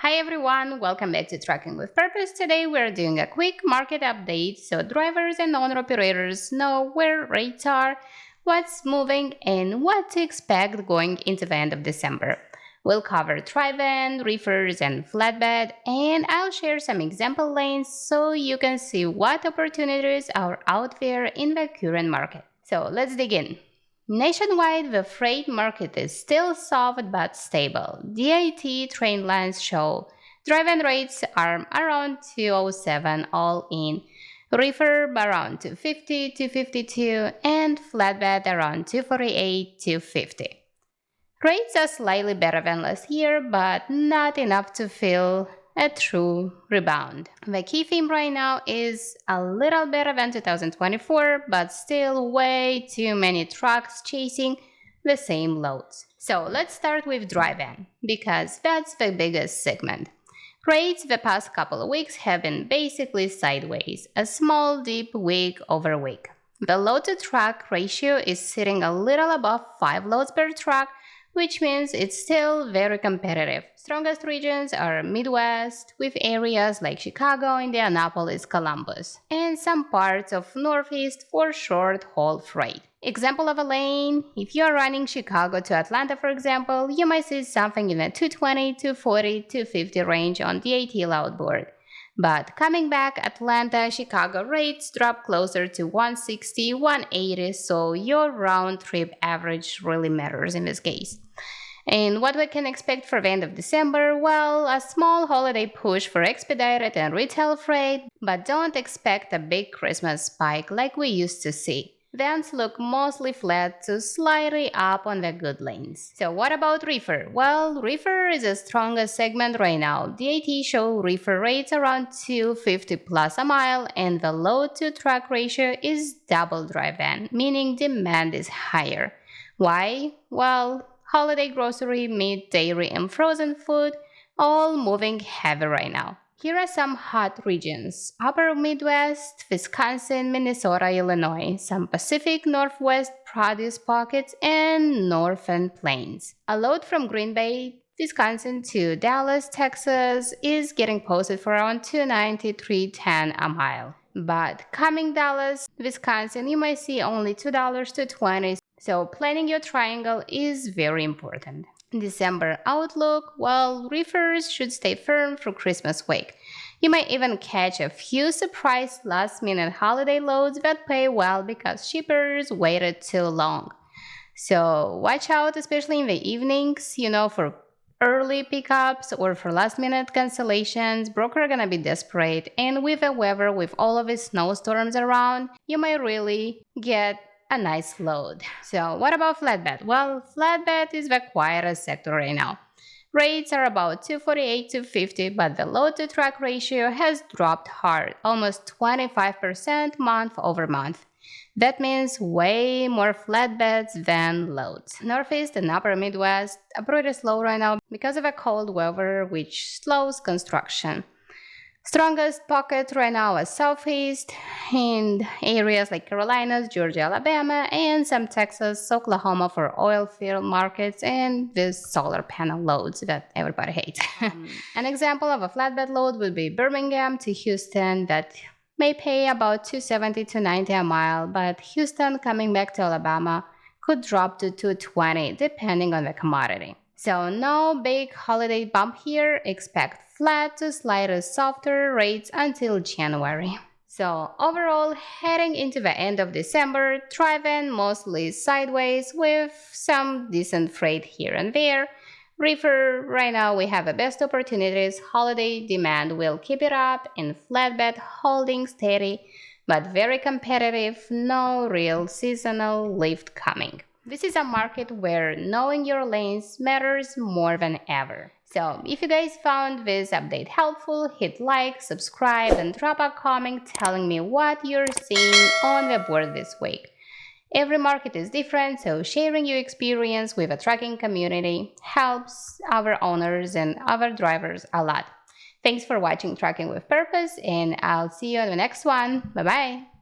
Hi everyone, welcome back to Trucking with Purpose. Today we're doing a quick market update so drivers and owner-operators know where rates are, what's moving, and what to expect going into the end of December. We'll cover tri-van, reefers, and flatbed, and I'll share some example lanes so you can see what opportunities are out there in the current market. So let's dig in. Nationwide, the freight market is still soft but stable. DAT train lines show drive-in rates are around 207 all in, reefer around 250 252, and flatbed around 248 250. Rates are slightly better than last year, but not enough to feel a true rebound. The key theme right now is a little better than 2024, but still way too many trucks chasing the same loads. So let's start with drive-in, because that's the biggest segment. Rates the past couple of weeks have been basically sideways, a small dip week over week. The load-to-truck ratio is sitting a little above 5 loads per truck, which means it's still very competitive. Strongest regions are Midwest, with areas like Chicago, Indianapolis, Columbus, and some parts of Northeast for short-haul freight. Example of a lane, if you're running Chicago to Atlanta, for example, you might see something in the 220, 240, 250 range on the AT load board. But coming back, Atlanta, Chicago rates drop closer to 160, 180, so your round trip average really matters in this case. And what we can expect for the end of December? Well, a small holiday push for expedited and retail freight, but don't expect a big Christmas spike like we used to see. Vans look mostly flat to slightly up on the good lanes. So what about reefer? Well, reefer is the strongest segment right now. DAT show reefer rates around 250 plus a mile, and the load to truck ratio is double drive-in, meaning demand is higher. Why? Well, holiday grocery, meat, dairy, and frozen food all moving heavy right now. Here are some hot regions: Upper Midwest, Wisconsin, Minnesota, Illinois, some Pacific Northwest produce pockets, and Northern Plains. A load from Green Bay, Wisconsin to Dallas, Texas is getting posted for around $290, $310 a mile. But coming Dallas, Wisconsin, you might see only $2 to $20. So planning your triangle is very important. December outlook, well, reefers should stay firm through Christmas week. You might even catch a few surprise last-minute holiday loads that pay well because shippers waited too long. So watch out, especially in the evenings, for early pickups or for last-minute cancellations. Brokers are gonna be desperate, and with the weather, with all of the snowstorms around, you might really get a nice load. So what about flatbed? Well, flatbed is the quietest sector right now. Rates are about 248 to 50, but the load to truck ratio has dropped hard, almost 25% month over month. That means way more flatbeds than loads. Northeast and Upper Midwest are pretty slow right now because of a cold weather, which slows construction. Strongest pockets right now are Southeast and areas like Carolinas, Georgia, Alabama, and some Texas, Oklahoma for oil field markets and these solar panel loads that everybody hates. An example of a flatbed load would be Birmingham to Houston that may pay about $270 to $290 a mile, but Houston coming back to Alabama could drop to $220 depending on the commodity. So no big holiday bump here, expect flat to slightly softer rates until January. So overall, heading into the end of December, drive-in mostly sideways with some decent freight here and there. Reefer, right now we have the best opportunities, holiday demand will keep it up, and flatbed holding steady, but very competitive, no real seasonal lift coming. This is a market where knowing your lanes matters more than ever. So if you guys found this update helpful, hit like, subscribe, and drop a comment telling me what you're seeing on the board this week. Every market is different, so sharing your experience with a trucking community helps our owners and other drivers a lot. Thanks for watching Trucking with Purpose, and I'll see you on the next one. Bye-bye.